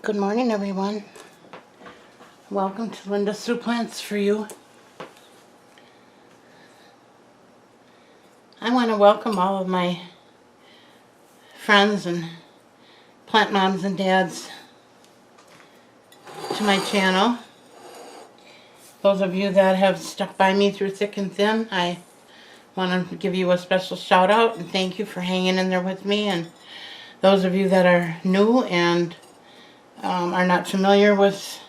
Good morning, everyone. Welcome to Linda's Through Plants for You. I want to welcome all of my friends and plant moms and dads to my channel. Those of you that have stuck by me through thick and thin, I want to give you a special shout out and thank you for hanging in there with me. And those of you that are new and are not familiar with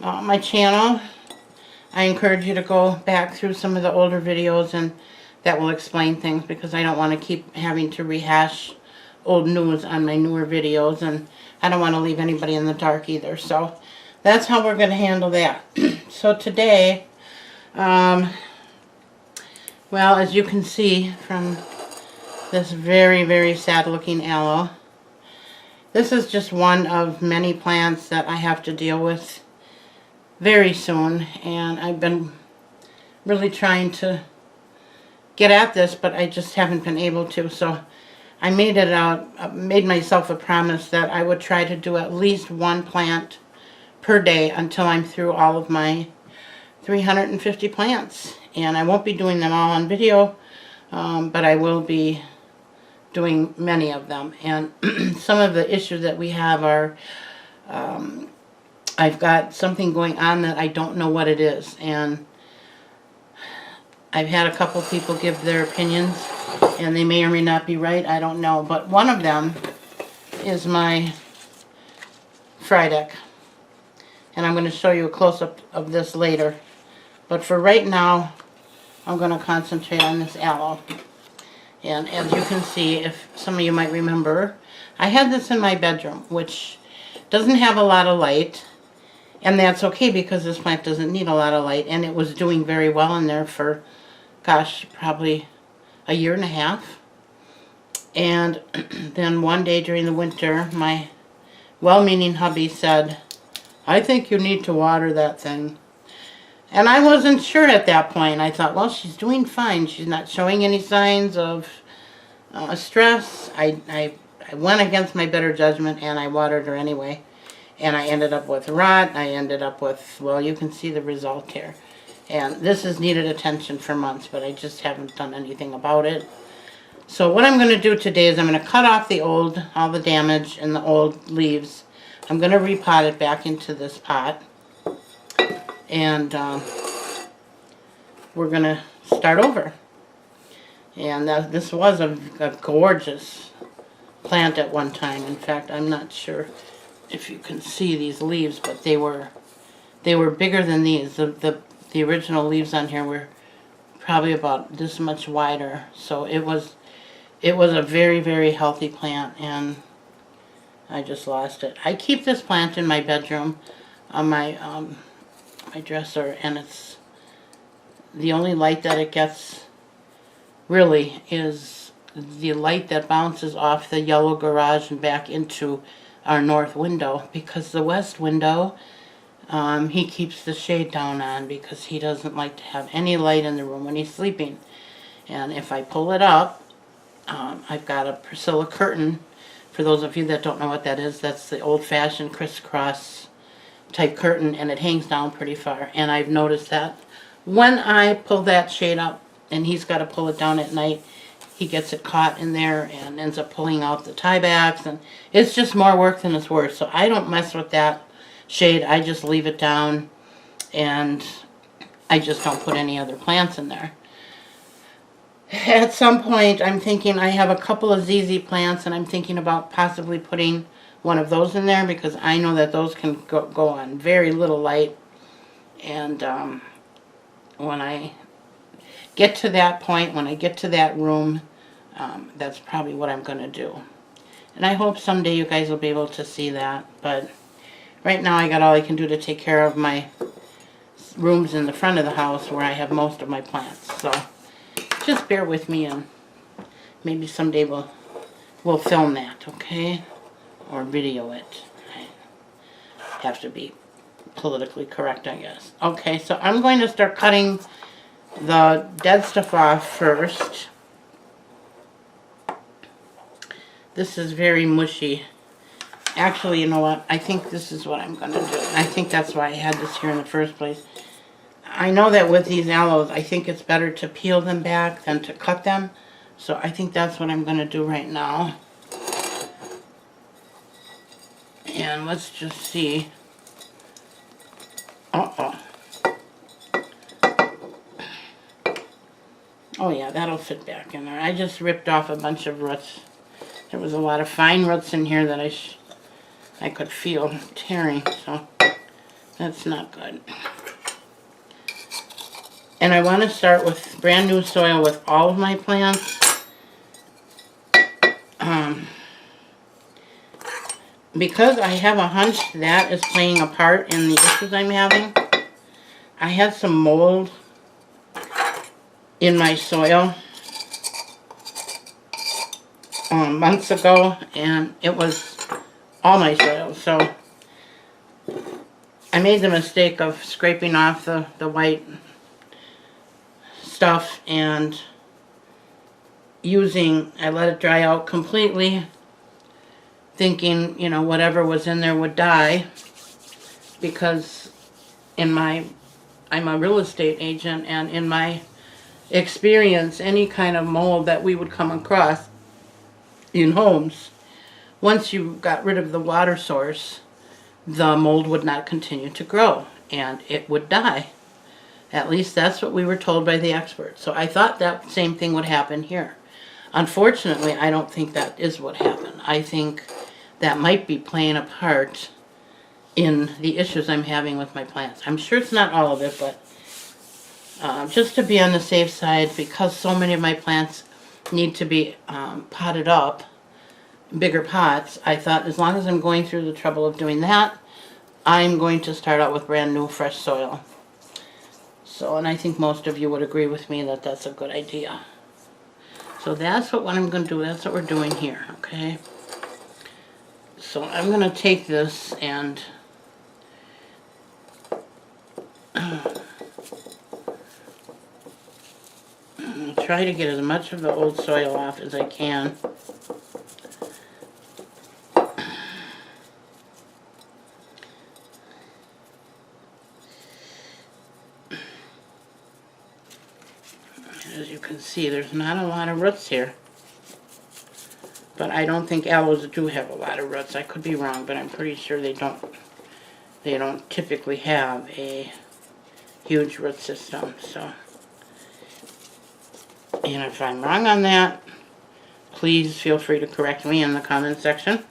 my channel, I encourage you to go back through some of the older videos, and that will explain things, because I don't want to keep having to rehash old news on my newer videos, and I don't want to leave anybody in the dark either. So that's how we're going to handle that. So today, well, as you can see from this very, very sad looking aloe, this is just one of many plants that I have to deal with very soon, and I've been really trying to get at this, but I just haven't been able to. So I made myself a promise that I would try to do at least one plant per day until I'm through all of my 350 plants. And I won't be doing them all on video, but I will be doing many of them. And some of the issues that we have are, I've got something going on that I don't know what it is, and I've had a couple people give their opinions, and they may or may not be right, I don't know, but one of them is my Frydek, and I'm going to show you a close-up of this later, but for right now I'm going to concentrate on this aloe. And as you can see, if some of you might remember, I had this in my bedroom, which doesn't have a lot of light, and that's okay because this plant doesn't need a lot of light, and it was doing very well in there for, gosh, probably a year and a half. And then one day during the winter, my well-meaning hubby said, "I think you need to water that thing." And I wasn't sure at that point. I thought, well, she's doing fine. She's not showing any signs of stress. I went against my better judgment, and I watered her anyway. And I ended up with rot. I ended up with, well, you can see the result here. And this has needed attention for months, but I just haven't done anything about it. So what I'm going to do today is I'm going to cut off all the damage and the old leaves. I'm going to repot it back into this pot. And we're going to start over. And this was a gorgeous plant at one time. In fact, I'm not sure if you can see these leaves, but they were bigger than these. The original leaves on here were probably about this much wider. So it was a very, very healthy plant, and I just lost it. I keep this plant in my bedroom on my dresser, and it's the only light that it gets really is the light that bounces off the yellow garage and back into our north window, because the west window he keeps the shade down on because he doesn't like to have any light in the room when he's sleeping. And if I pull it up, I've got a Priscilla curtain. For those of you that don't know what that is, that's the old-fashioned crisscross type curtain, and it hangs down pretty far. And I've noticed that when I pull that shade up and he's got to pull it down at night, he gets it caught in there and ends up pulling out the tiebacks, and it's just more work than it's worth. So I don't mess with that shade. I just leave it down, and I just don't put any other plants in there. At some point, I'm thinking, I have a couple of ZZ plants, and I'm thinking about possibly putting one of those in there, because I know that those can go on very little light. And when I get to that point, when I get to that room, that's probably what I'm going to do. And I hope someday you guys will be able to see that. But right now I got all I can do to take care of my rooms in the front of the house where I have most of my plants. So just bear with me, and maybe someday we'll film that, okay? Or video it. I have to be politically correct, I guess. Okay, so I'm going to start cutting the dead stuff off first. This is very mushy Actually, you know what? I think this is what I'm going to do. I think that's why I had this here in the first place. I know that with these aloes, I think it's better to peel them back than to cut them. So I think that's what I'm going to do right now. And let's just see. Uh-oh. Oh yeah, that'll fit back in there. I just ripped off a bunch of roots. There was a lot of fine roots in here that I could feel tearing, so that's not good. And I want to start with brand new soil with all of my plants. Because I have a hunch that is playing a part in the issues I'm having. I had some mold in my soil months ago, and it was all my soil. So I made the mistake of scraping off the white stuff and I let it dry out completely, thinking, you know, whatever was in there would die, because I'm a real estate agent, and in my experience, any kind of mold that we would come across in homes, once you got rid of the water source, the mold would not continue to grow and it would die. At least that's what we were told by the experts. So I thought that same thing would happen here. Unfortunately, I don't think that is what happened. I think that might be playing a part in the issues I'm having with my plants. I'm sure it's not all of it, but just to be on the safe side, because so many of my plants need to be potted up, bigger pots, I thought as long as I'm going through the trouble of doing that, I'm going to start out with brand new fresh soil. So, and I think most of you would agree with me that that's a good idea. So that's what I'm going to do. That's what we're doing here, okay? So I'm going to take this and try to get as much of the old soil off as I can. As you can see, there's not a lot of roots here. But I don't think aloes do have a lot of roots. I could be wrong, but I'm pretty sure they don't typically have a huge root system. So, and if I'm wrong on that, please feel free to correct me in the comment section,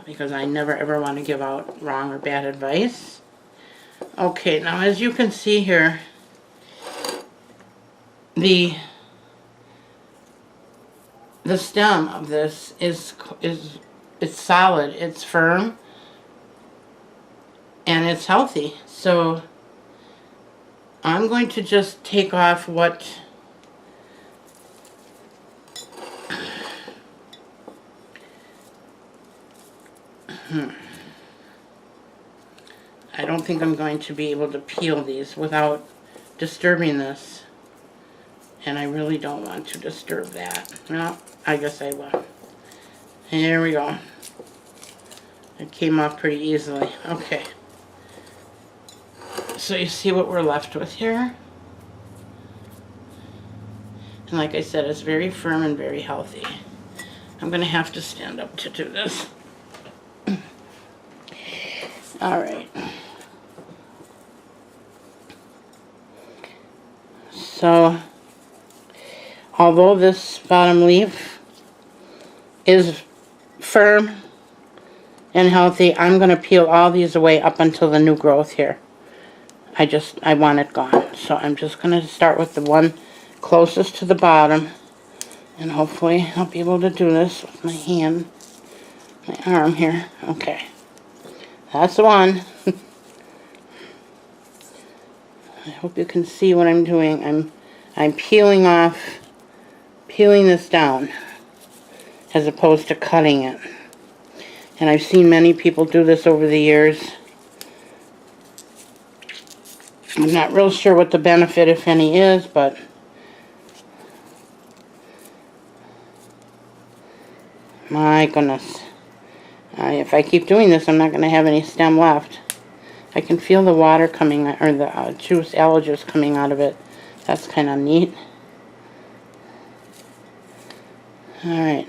because I never ever want to give out wrong or bad advice. Okay, now as you can see here, the stem of this is solid, it's firm, and it's healthy. So I'm going to just take off what I don't think I'm going to be able to peel these without disturbing this. And I really don't want to disturb that. No, I guess I will. Here we go. It came off pretty easily. Okay. So you see what we're left with here? And like I said, it's very firm and very healthy. I'm going to have to stand up to do this. Alright. So, although this bottom leaf is firm and healthy, I'm going to peel all these away up until the new growth here. I want it gone. So I'm just going to start with the one closest to the bottom. And hopefully I'll be able to do this with my hand, my arm here. Okay. That's the one. I hope you can see what I'm doing. I'm peeling this down as opposed to cutting it. And I've seen many people do this over the years. I'm not real sure what the benefit, if any, is, but my goodness. If I keep doing this, I'm not going to have any stem left. I can feel the water coming, or the aloe juice coming out of it. That's kind of neat. Alright.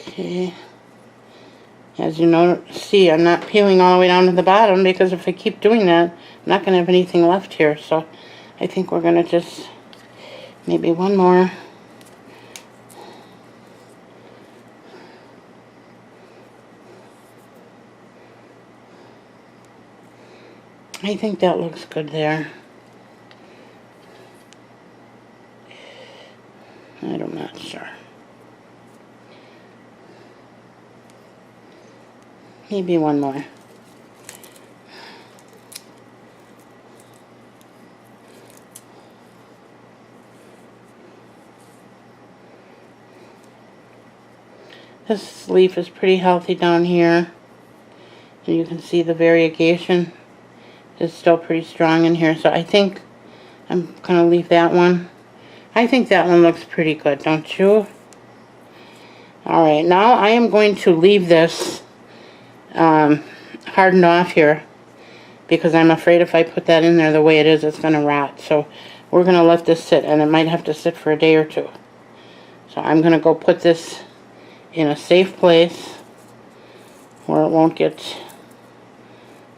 Okay. As you know, see, I'm not peeling all the way down to the bottom because if I keep doing that, I'm not going to have anything left here. So I think we're going to just, maybe one more. I think that looks good there. I'm not sure. Maybe one more. This leaf is pretty healthy down here. And you can see the variegation is still pretty strong in here. So I think I'm going to leave that one. I think that one looks pretty good, don't you? Alright, now I am going to leave this hardened off here because I'm afraid if I put that in there the way it is, it's going to rot. So we're going to let this sit, and it might have to sit for a day or two. So I'm going to go put this in a safe place where it won't get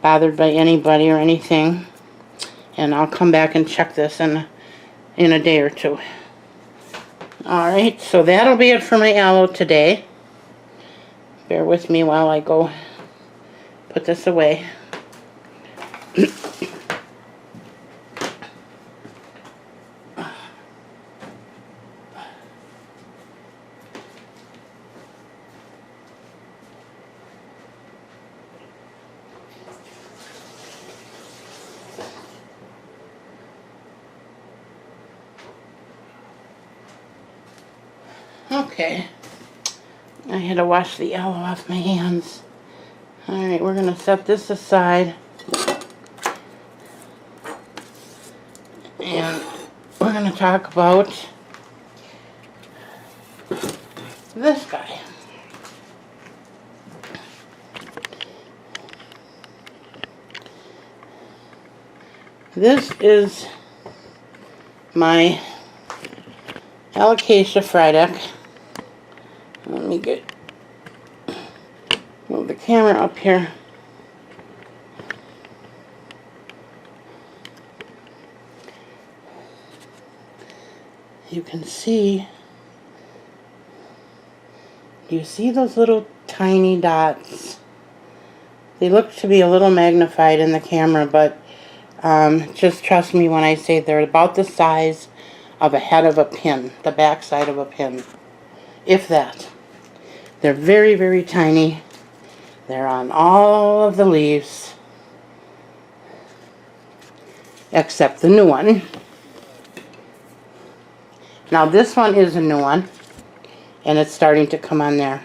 bothered by anybody or anything. And I'll come back and check this in a day or two. Alright, so that'll be it for my aloe today. Bear with me while I go put this away. Okay, I had to wash the aloe off my hands. Alright, we're going to set this aside. And we're going to talk about this guy. This is my Alocasia Frydek. Let me move the camera up here. You can see, do you see those little tiny dots? They look to be a little magnified in the camera, but just trust me when I say they're about the size of a head of a pin, the back side of a pin, if that. They're very, very tiny. They're on all of the leaves, except the new one. Now this one is a new one, and it's starting to come on there.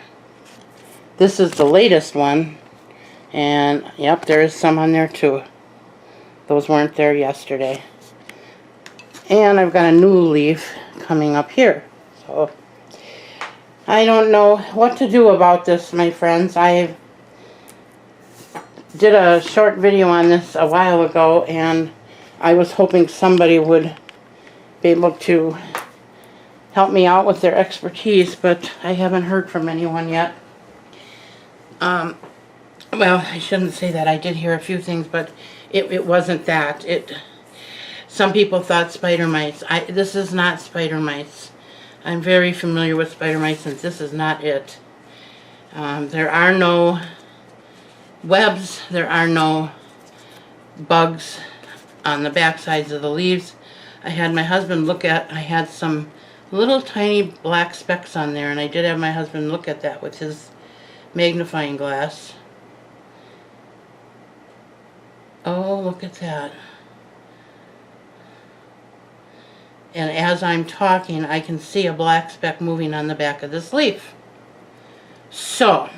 This is the latest one, and yep, there is some on there too. Those weren't there yesterday. And I've got a new leaf coming up here. So I don't know what to do about this, my friends. I did a short video on this a while ago, and I was hoping somebody would be able to help me out with their expertise, but I haven't heard from anyone yet. Well, I shouldn't say that. I did hear a few things, but it wasn't that. Some people thought spider mites. This is not spider mites. I'm very familiar with spider mites, and this is not it. There are no webs. There are no bugs on the back sides of the leaves. I had my husband look at, I had some little tiny black specks on there, and I did have my husband look at that with his magnifying glass. Oh, look at that. And as I'm talking, I can see a black speck moving on the back of this leaf. So,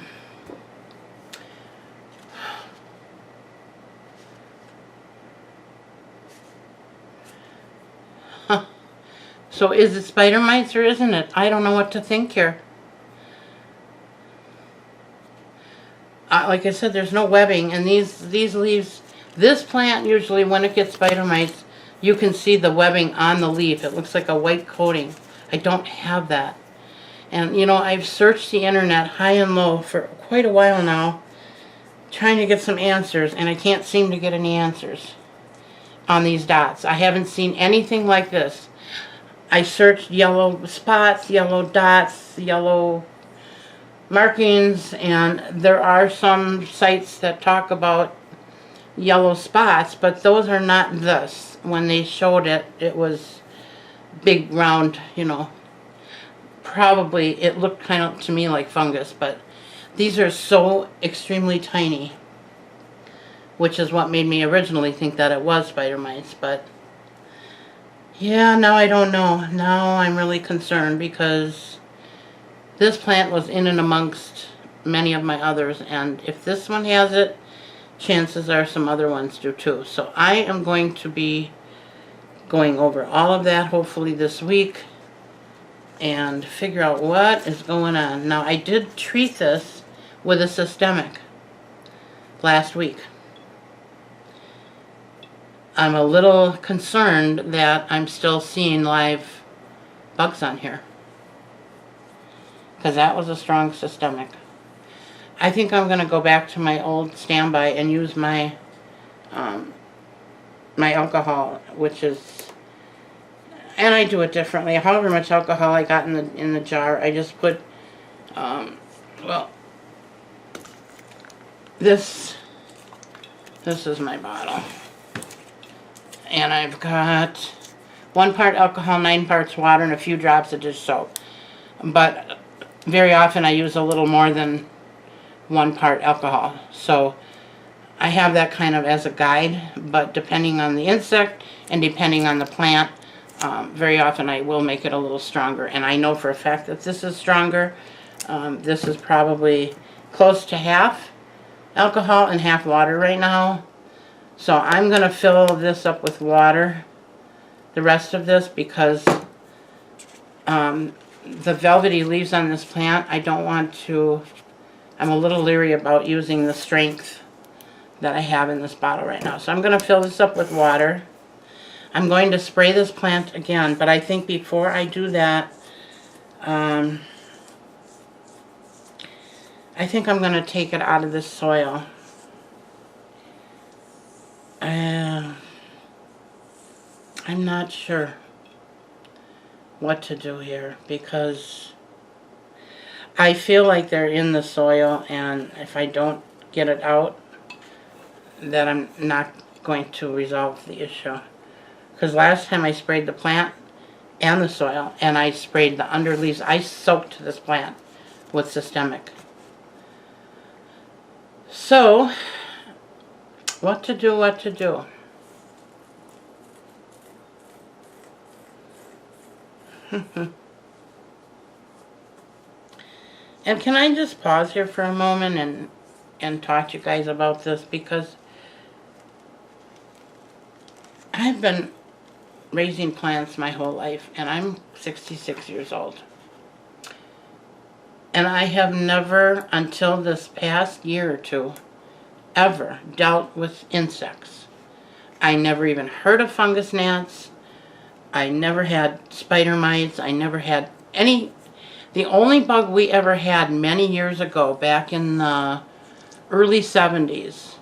so is it spider mites or isn't it? I don't know what to think here. Like I said, there's no webbing, and these leaves, this plant usually when it gets spider mites, you can see the webbing on the leaf. It looks like a white coating. I don't have that. And you know, I've searched the internet high and low for quite a while now, trying to get some answers, and I can't seem to get any answers on these dots. I haven't seen anything like this. I searched yellow spots, yellow dots, yellow markings, and there are some sites that talk about yellow spots, but those are not this. When they showed it, it was big, round, you know, probably it looked kind of to me like fungus, but these are so extremely tiny, which is what made me originally think that it was spider mites. But yeah, now I don't know. Now I'm really concerned because this plant was in and amongst many of my others, and if this one has it, chances are some other ones do too. So I am going to be going over all of that hopefully this week and figure out what is going on. Now, I did treat this with a systemic last week. I'm a little concerned that I'm still seeing live bugs on here, because that was a strong systemic. I think I'm going to go back to my old standby and use my my alcohol, which is, and I do it differently. However much alcohol I got in the jar, I just put, well, this is my bottle, and I've got 1 part alcohol, 9 parts water, and a few drops of dish soap. But very often I use a little more than 1 part alcohol. So I have that kind of as a guide, but depending on the insect and depending on the plant, very often I will make it a little stronger. And I know for a fact that this is stronger. This is probably close to half alcohol and half water right now. So I'm going to fill this up with water, the rest of this, because the velvety leaves on this plant, I don't want to, I'm a little leery about using the strength that I have in this bottle right now. So I'm going to fill this up with water. I'm going to spray this plant again, but I think before I do that, I think I'm going to take it out of this soil. I'm not sure what to do here, because I feel like they're in the soil, and if I don't get it out, that I'm not going to resolve the issue. Because last time I sprayed the plant and the soil, and I sprayed the under leaves, I soaked this plant with systemic. So, what to do, what to do? And can I just pause here for a moment and talk to you guys about this, because I've been raising plants my whole life, and I'm 66 years old. And I have never, until this past year or two, ever dealt with insects. I never even heard of fungus gnats. I never had spider mites. I never had any. The only bug we ever had many years ago, back in the early 70s,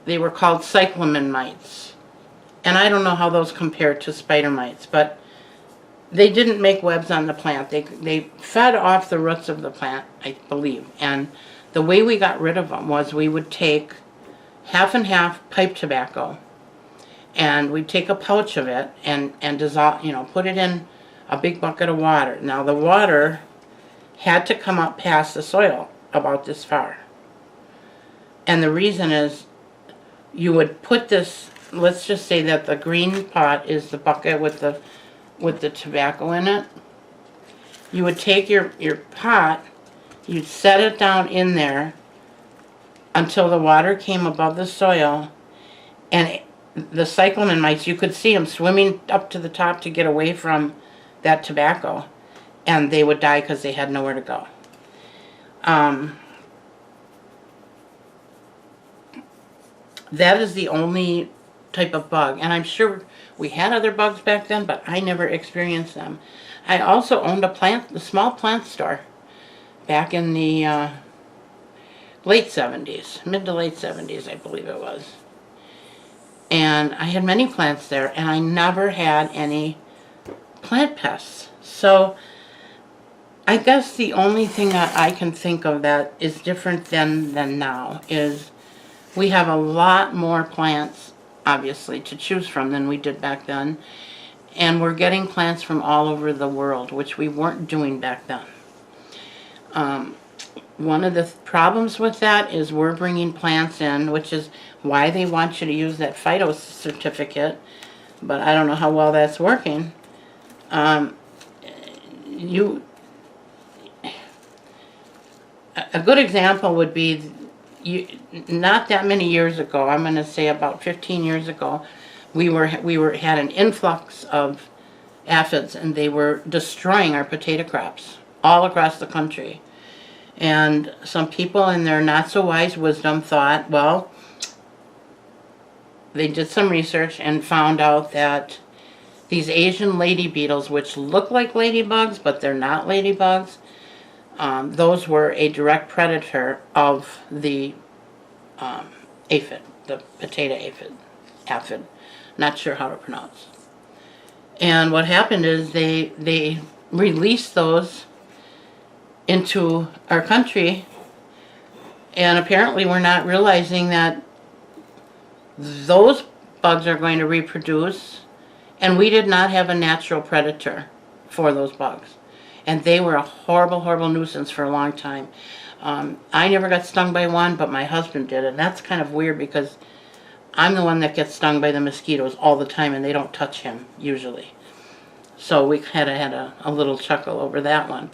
they were called cyclamen mites. And I don't know how those compare to spider mites, but they didn't make webs on the plant. They fed off the roots of the plant, I believe. And the way we got rid of them was we would take half and half pipe tobacco, and we'd take a pouch of it and dissolve, you know, put it in a big bucket of water. Now the water had to come up past the soil about this far. And the reason is, you would put this, let's just say that the green pot is the bucket with the with the tobacco in it. You would take your pot, you'd set it down in there until the water came above the soil, and the cyclamen mites, you could see them swimming up to the top to get away from that tobacco, and they would die because they had nowhere to go. That is the only type of bug, and I'm sure we had other bugs back then, but I never experienced them. I also owned a small plant store back in the late 70s, mid to late 70s, I believe it was. And I had many plants there, and I never had any plant pests. So I guess the only thing that I can think of that is different than now is we have a lot more plants, obviously, to choose from than we did back then. And we're getting plants from all over the world, which we weren't doing back then. One of the problems with that is we're bringing plants in, which is why they want you to use that phyto certificate, but I don't know how well that's working. A good example would be not that many years ago, I'm going to say about 15 years ago, we had an influx of aphids, and they were destroying our potato crops all across the country. And some people in their not so wise wisdom thought, well, they did some research and found out that these Asian lady beetles, which look like ladybugs but they're not ladybugs, those were a direct predator of the aphid, the potato aphid. Not sure how to pronounce. And what happened is they released those into our country, and apparently we're not realizing that those bugs are going to reproduce, and we did not have a natural predator for those bugs. And they were a horrible, horrible nuisance for a long time. I never got stung by one, but my husband did, and that's kind of weird because I'm the one that gets stung by the mosquitoes all the time, and they don't touch him, usually. So we had a little chuckle over that one.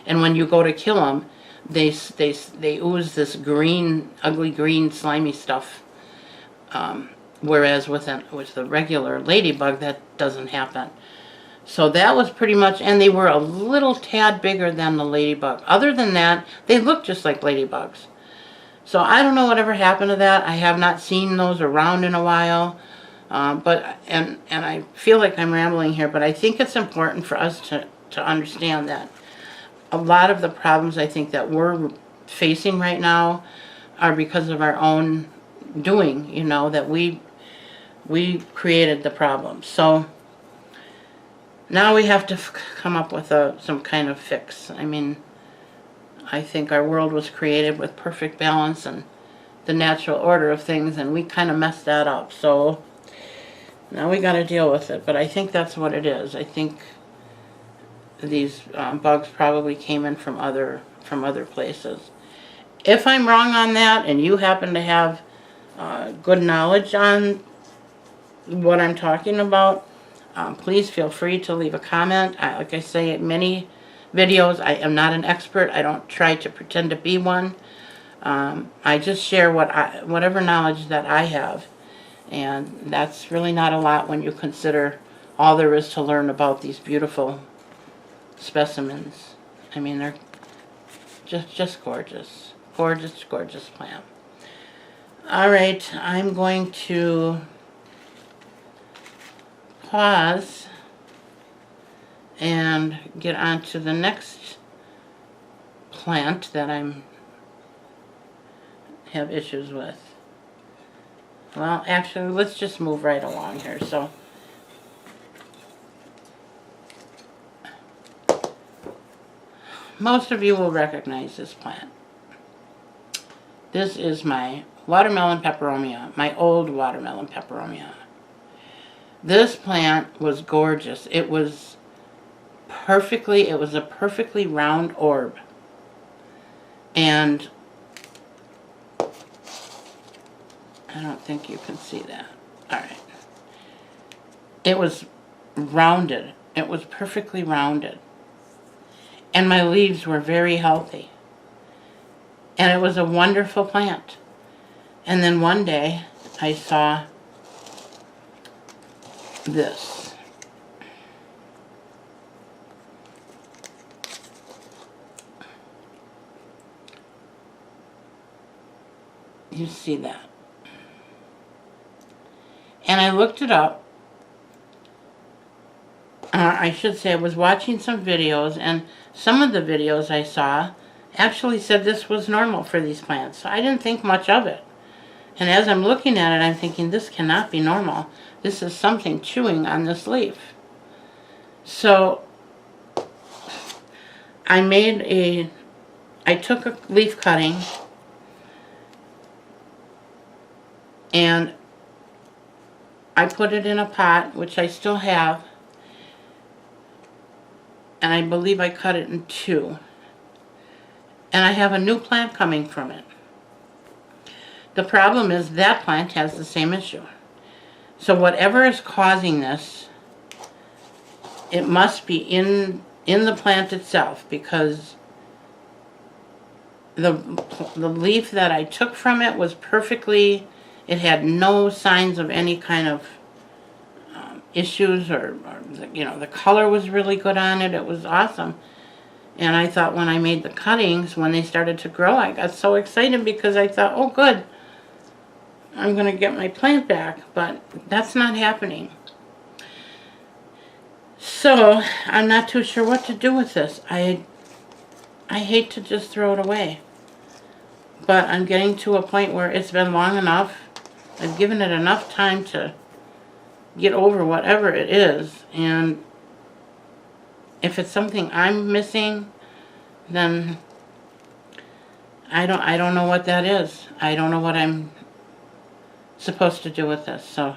And when you go to kill them, they ooze this green, ugly green, slimy stuff. Whereas with the regular ladybug, that doesn't happen. So that was pretty much, and they were a little tad bigger than the ladybug. Other than that, they look just like ladybugs. So I don't know whatever happened to that. I have not seen those around in a while. And I feel like I'm rambling here, but I think it's important for us to understand that a lot of the problems I think that we're facing right now are because of our own doing, that we created the problem. So now we have to come up with some kind of fix. I mean, I think our world was created with perfect balance and the natural order of things, and we kind of messed that up. So now we got to deal with it, but I think that's what it is. I think these bugs probably came in from other places. If I'm wrong on that, and you happen to have good knowledge on what I'm talking about, please feel free to leave a comment. Like I say in many videos, I am not an expert. I don't try to pretend to be one. I just share whatever knowledge that I have. And that's really not a lot when you consider all there is to learn about these beautiful specimens. I mean, they're just gorgeous. Gorgeous, gorgeous plant. Alright, I'm going to pause and get on to the next plant that have issues with. Well, actually, let's just move right along here. So, most of you will recognize this plant. This is my watermelon peperomia, my old watermelon peperomia. This plant was gorgeous. It was a perfectly round orb. And I don't think you can see that. Alright. It was rounded It was perfectly rounded. And my leaves were very healthy. And it was a wonderful plant. And then one day I saw this. You see that? And I looked it up. I should say I was watching some videos, and some of the videos I saw actually said this was normal for these plants. So I didn't think much of it. And as I'm looking at it, I'm thinking, this cannot be normal. This is something chewing on this leaf. So I took a leaf cutting and I put it in a pot, which I still have, and I believe I cut it in two. And I have a new plant coming from it. The problem is that plant has the same issue. So whatever is causing this, it must be in the plant itself, because the leaf that I took from it was perfectly, it had no signs of any kind of issues, or you know, the color was really good on it. It was awesome. And I thought when I made the cuttings, when they started to grow, I got so excited because I thought, oh good, I'm going to get my plant back. But that's not happening. So I'm not too sure what to do with this. I hate to just throw it away. But I'm getting to a point where it's been long enough. I've given it enough time to get over whatever it is. And if it's something I'm missing, then I don't know what that is. I don't know what I'm supposed to do with this. So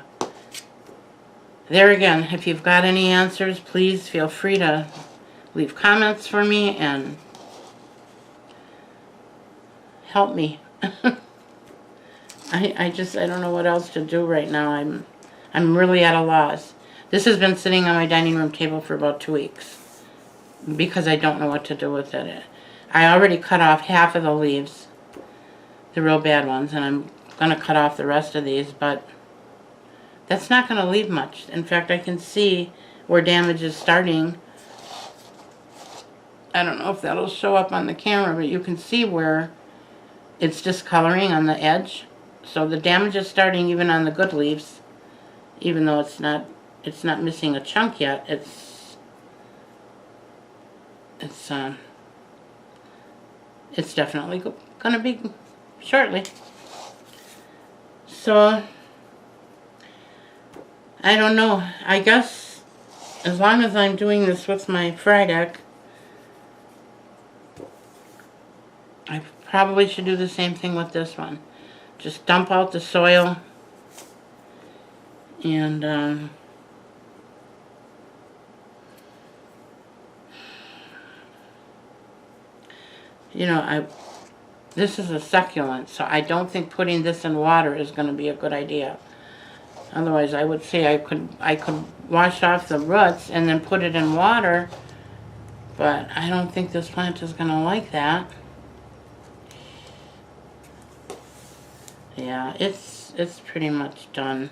there again, if you've got any answers, please feel free to leave comments for me and help me. I don't know what else to do right now. I'm really at a loss. This has been sitting on my dining room table for about 2 weeks because I don't know what to do with it. I already cut off half of the leaves, the real bad ones, and I'm going to cut off the rest of these, but that's not going to leave much. In fact, I can see where damage is starting. I don't know if that'll show up on the camera, but you can see where it's discoloring on the edge. So the damage is starting even on the good leaves, even though it's not missing a chunk yet. It's definitely going to be shortly. So I don't know. I guess as long as I'm doing this with my Frydek, I probably should do the same thing with this one. Just dump out the soil and you know, this is a succulent, so I don't think putting this in water is going to be a good idea. Otherwise, I would say I could wash off the roots and then put it in water, but I don't think this plant is going to like that. Yeah, it's pretty much done.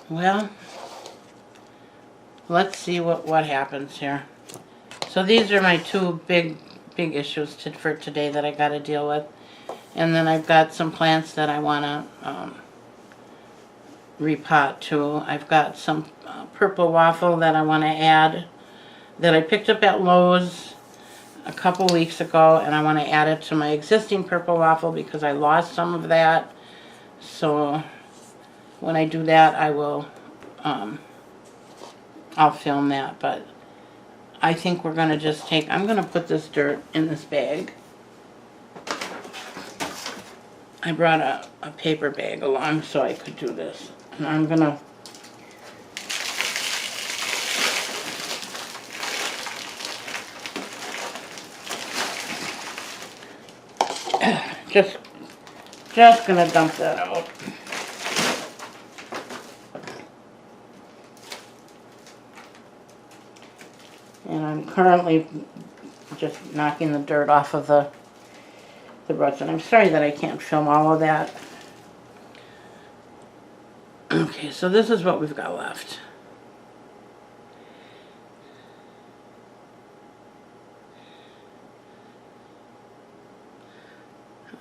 Well, let's see what happens here. So these are my two big issues for today that I got to deal with. And then I've got some plants that I want to repot too. I've got some purple waffle that I want to add that I picked up at Lowe's a couple weeks ago, and I want to add it to my existing purple waffle because I lost some of that. So when I do that, I will I'll film that. But I think we're going to just I'm going to put this dirt in this bag. I brought a paper bag along so I could do this. And I'm going to just gonna dump that out. And I'm currently just knocking the dirt off of the roots. And I'm sorry that I can't film all of that. Okay, so this is what we've got left.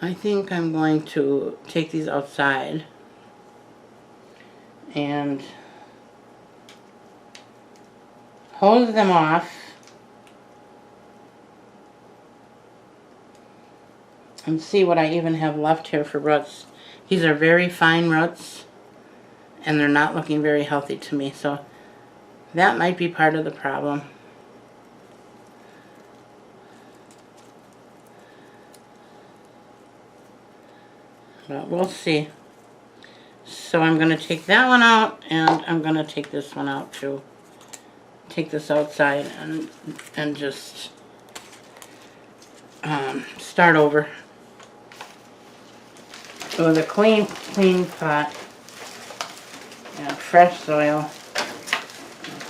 I think I'm going to take these outside and hose them off and see what I even have left here for roots. These are very fine roots and they're not looking very healthy to me, so that might be part of the problem. But we'll see. So I'm going to take that one out, and I'm going to take this one out too. Take this outside and just start over with a clean pot and fresh soil.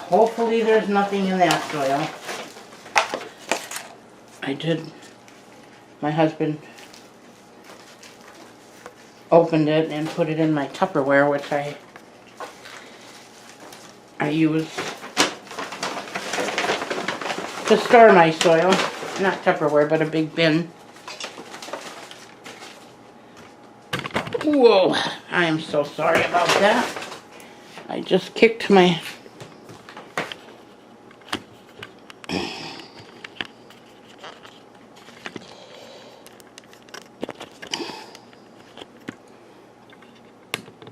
Hopefully there's nothing in that soil. My husband opened it and put it in my Tupperware, which I use to store my soil. Not Tupperware, but a big bin. Whoa, I am so sorry about that. I just kicked my...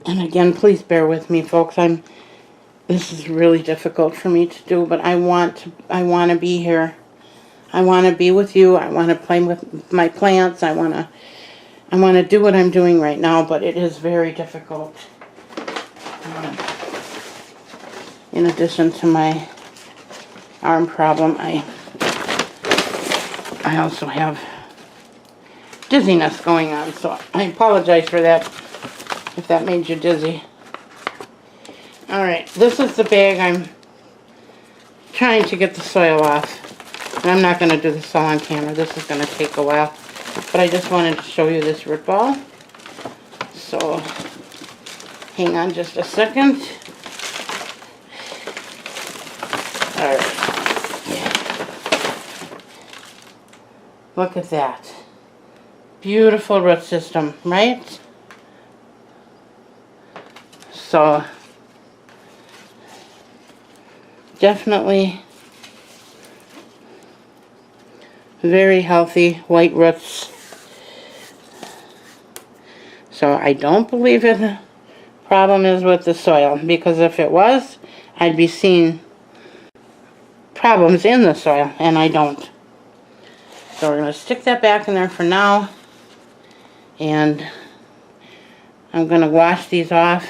And again, please bear with me, folks. This is really difficult for me to do, but I want to be here. I want to be with you. I want to play with my plants. I want to do what I'm doing right now, but it is very difficult. In addition to my arm problem, I also have dizziness going on, so I apologize for that if that made you dizzy. Alright, this is the bag I'm trying to get the soil off. And I'm not going to do this all on camera. This is going to take a while. But I just wanted to show you this root ball. So, hang on just a second. Alright. Look at that. Beautiful root system, right? So, definitely very healthy white roots. So I don't believe the problem is with the soil, because if it was, I'd be seeing problems in the soil, and I don't. So we're going to stick that back in there for now, and I'm going to wash these off.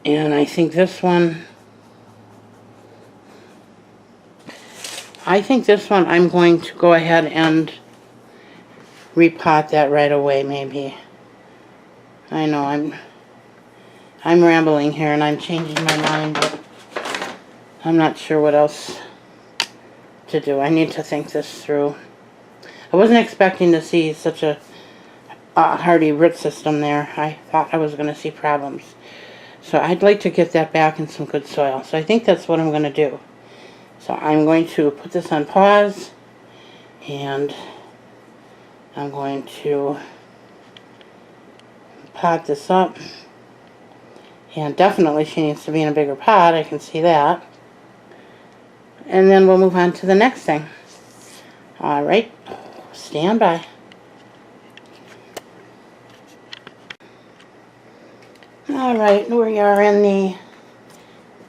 And I think this one I'm going to go ahead and repot that right away, maybe. I know I'm rambling here and I'm changing my mind, but I'm not sure what else to do. I need to think this through. I wasn't expecting to see such a hardy root system there. I thought I was going to see problems. So I'd like to get that back in some good soil. So I think that's what I'm going to do. So I'm going to put this on pause, and I'm going to pot this up. And definitely she needs to be in a bigger pot. I can see that. And then we'll move on to the next thing. Alright, stand by. Alright, we are in the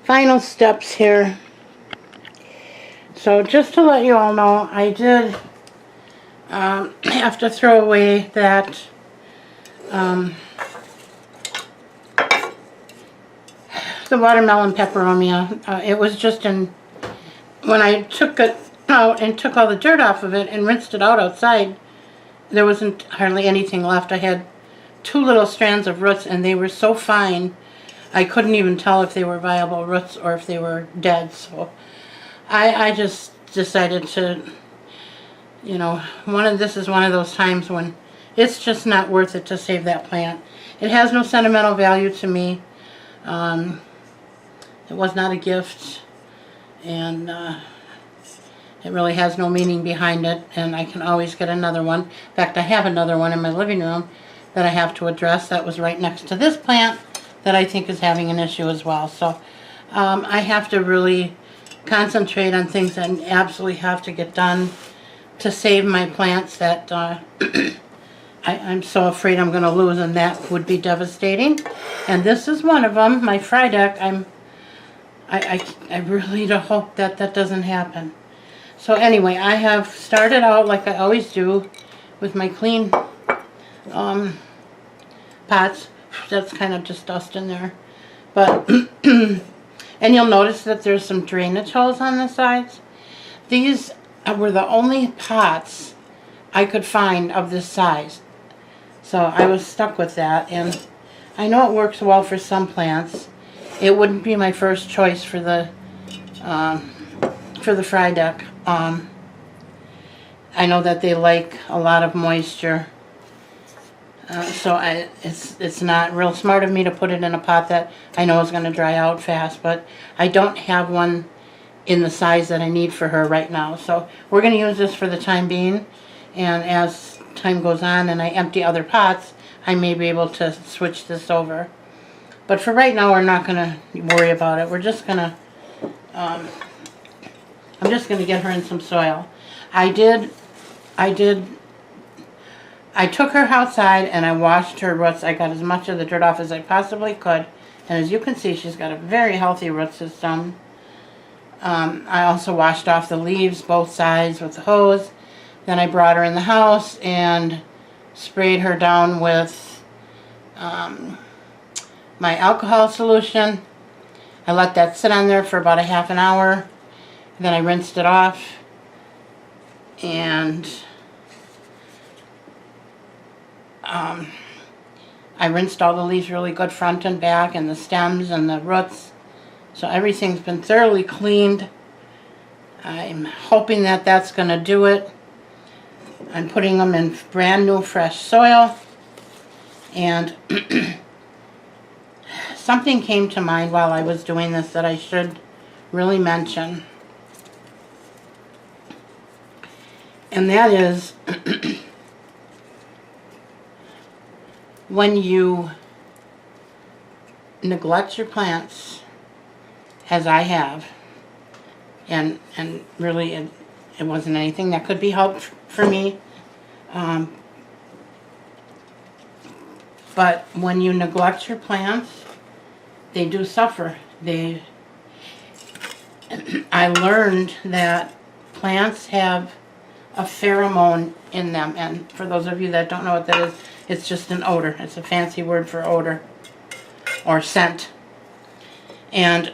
final steps here. So just to let you all know, I did have to throw away that the watermelon peperomia. It was just when I took it out and took all the dirt off of it and rinsed it out outside, there wasn't hardly anything left. I had 2 little strands of roots, and they were so fine I couldn't even tell if they were viable roots or if they were dead. So I just decided to, you know, this is one of those times when it's just not worth it to save that plant. It has no sentimental value to me. It was not a gift, and it really has no meaning behind it, and I can always get another one. In fact, I have another one in my living room that I have to address that was right next to this plant that I think is having an issue as well. So I have to really concentrate on things that I absolutely have to get done to save my plants that I'm so afraid I'm going to lose, and that would be devastating. And this is one of them, my Frydek. I really do hope that that doesn't happen. So anyway, I have started out like I always do with my clean pots. That's kind of just dust in there. But and you'll notice that there's some drainage holes on the sides. These were the only pots I could find of this size. So I was stuck with that, and I know it works well for some plants. It wouldn't be my first choice for the Frydek. I know that they like a lot of moisture, so it's not real smart of me to put it in a pot that I know is going to dry out fast. But I don't have one in the size that I need for her right now. So we're going to use this for the time being, and as time goes on and I empty other pots, I may be able to switch this over. But for right now, we're not going to worry about it. We're just going to, I'm just going to get her in some soil. I took her outside and I washed her roots. I got as much of the dirt off as I possibly could. And as you can see, she's got a very healthy root system. I also washed off the leaves, both sides, with the hose. Then I brought her in the house and sprayed her down with my alcohol solution. I let that sit on there for about a half an hour. Then I rinsed it off, and I rinsed all the leaves really good, front and back, and the stems and the roots. So everything's been thoroughly cleaned. I'm hoping that that's going to do it. I'm putting them in brand new fresh soil, and something came to mind while I was doing this that I should really mention, and that is when you neglect your plants, as I have, and really it wasn't anything that could be helped for me, but when you neglect your plants, they do suffer. I learned that plants have a pheromone in them, and for those of you that don't know what that is, it's just an odor. It's a fancy word for odor or scent. And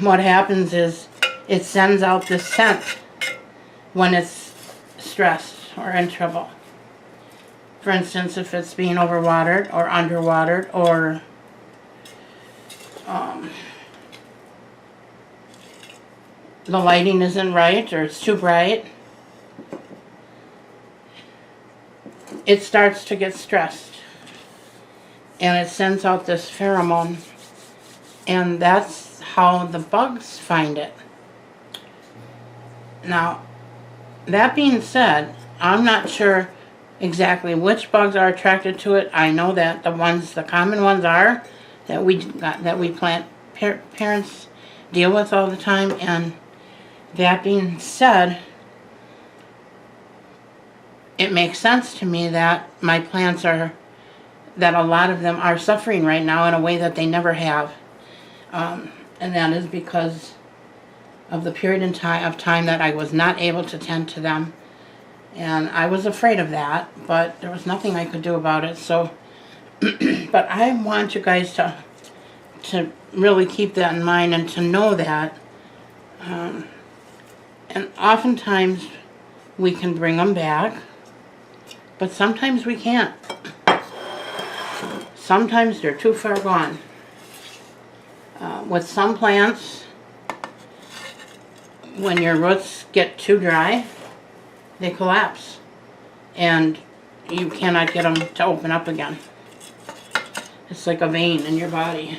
what happens is it sends out this scent when it's stressed or in trouble. For instance, if it's being overwatered or underwatered, or the lighting isn't right, or it's too bright, it starts to get stressed, and it sends out this pheromone, and that's how the bugs find it. Now, that being said, I'm not sure exactly which bugs are attracted to it. I know that the common ones are that we plant parents deal with all the time. And that being said, it makes sense to me that my plants that a lot of them are suffering right now in a way that they never have, and that is because of the period of time that I was not able to tend to them. And I was afraid of that, but there was nothing I could do about it. So, but I want you guys to really keep that in mind, and to know that, and oftentimes we can bring them back, But sometimes we can't. Sometimes they're too far gone. With some plants, when your roots get too dry, they collapse. And you cannot get them to open up again. It's like a vein in your body.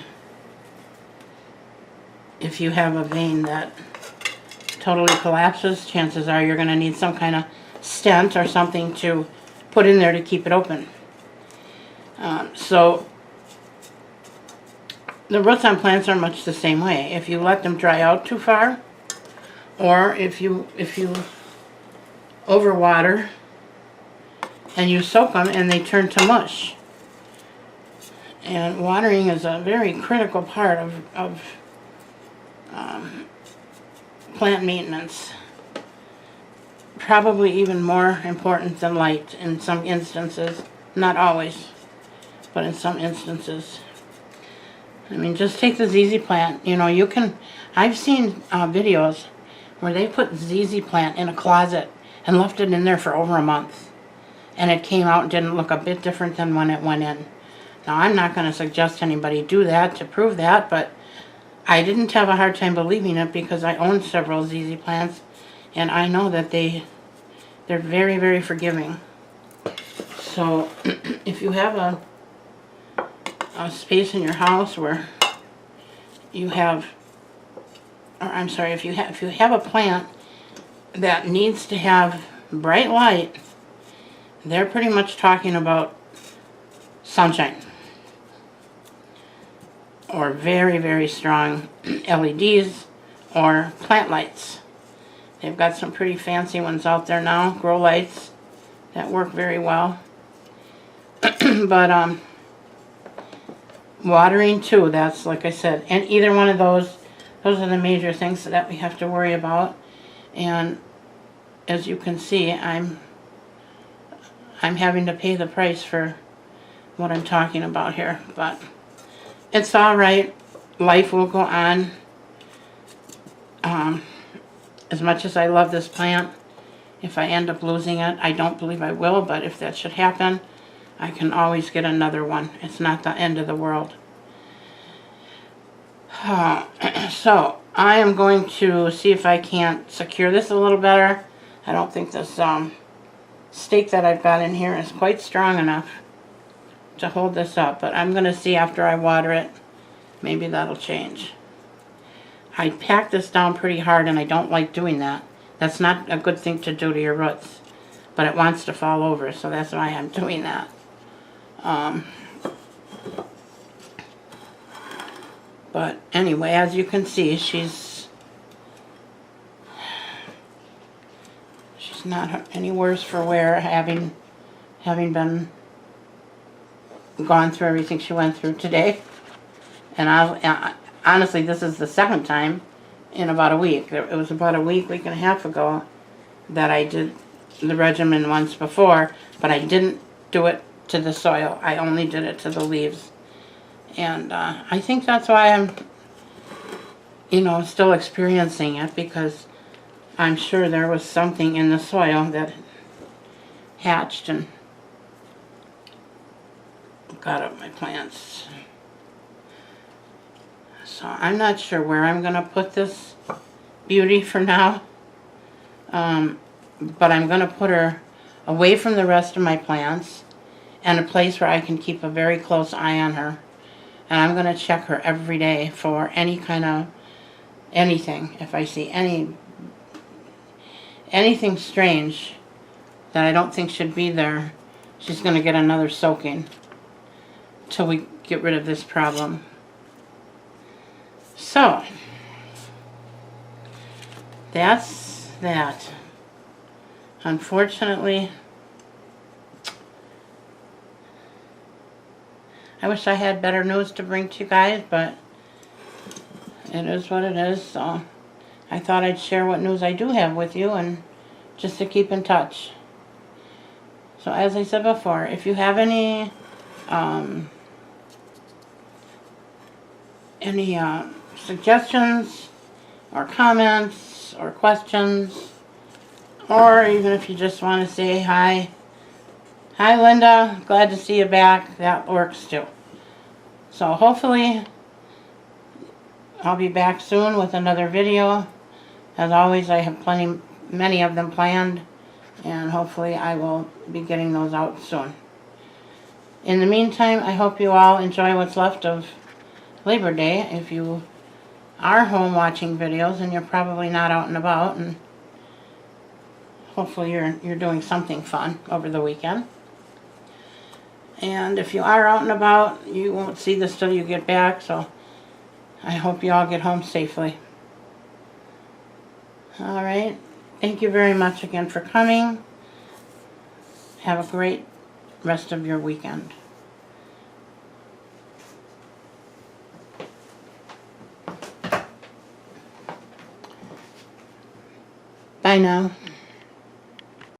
If you have a vein that totally collapses, chances are you're going to need some kind of stent or something to put in there to keep it open. So the roots on plants are much the same way. If you let them dry out too far, or if you overwater and you soak them and they turn to mush. And watering is a very critical part of plant maintenance. Probably even more important than light in some instances. Not always, but in some instances. I mean, just take the ZZ plant. You know, you can... I've seen videos where they put ZZ plant in a closet and left it in there for over a month. And it came out and didn't look a bit different than when it went in. Now, I'm not going to suggest anybody do that to prove that, but I didn't have a hard time believing it because I own several ZZ plants, and I know that they're very, very forgiving. So, if you have a space in your house where you have, or I'm sorry, if you have a plant that needs to have bright light, they're pretty much talking about sunshine. Or very, very strong LEDs or plant lights. They've got some pretty fancy ones out there now, grow lights, that work very well. But watering too, that's like I said, and either one of those are the major things that we have to worry about. And as you can see, I'm having to pay the price for what I'm talking about here, but it's all right. Life will go on. As much as I love this plant, if I end up losing it, I don't believe I will, but if that should happen, I can always get another one. It's not the end of the world. So, I am going to see if I can't secure this a little better. I don't think this stake that I've got in here is quite strong enough to hold this up, but I'm going to see after I water it. Maybe that'll change. I packed this down pretty hard and I don't like doing that. That's not a good thing to do to your roots, but it wants to fall over, so that's why I'm doing that. But anyway, as you can see, she's not any worse for wear, having been gone through everything she went through today. And honestly, this is the second time in about a week. It was about a week and a half ago that I did the regimen once before, but I didn't do it to the soil. I only did it to the leaves. And I think that's why I'm, still experiencing it, because I'm sure there was something in the soil that hatched and got up my plants. So I'm not sure where I'm going to put this beauty for now. But I'm going to put her away from the rest of my plants and a place where I can keep a very close eye on her. And I'm going to check her every day for any kind of anything. If I see anything strange that I don't think should be there, she's going to get another soaking till we get rid of this problem. So, that's that. Unfortunately, I wish I had better news to bring to you guys, but it is what it is. So I thought I'd share what news I do have with you, and just to keep in touch. So as I said before, if you have any suggestions or comments or questions, or even if you just want to say hi, Hi, Linda. Glad to see you back. That works too. So hopefully I'll be back soon with another video. As always, I have many of them planned, and hopefully I will be getting those out soon. In the meantime, I hope you all enjoy what's left of Labor Day. If you are home watching videos, and you're probably not out and about, and hopefully you're doing something fun over the weekend. And if you are out and about, you won't see this till you get back, so I hope you all get home safely. Alright, thank you very much again for coming. Have a great rest of your weekend. Bye now.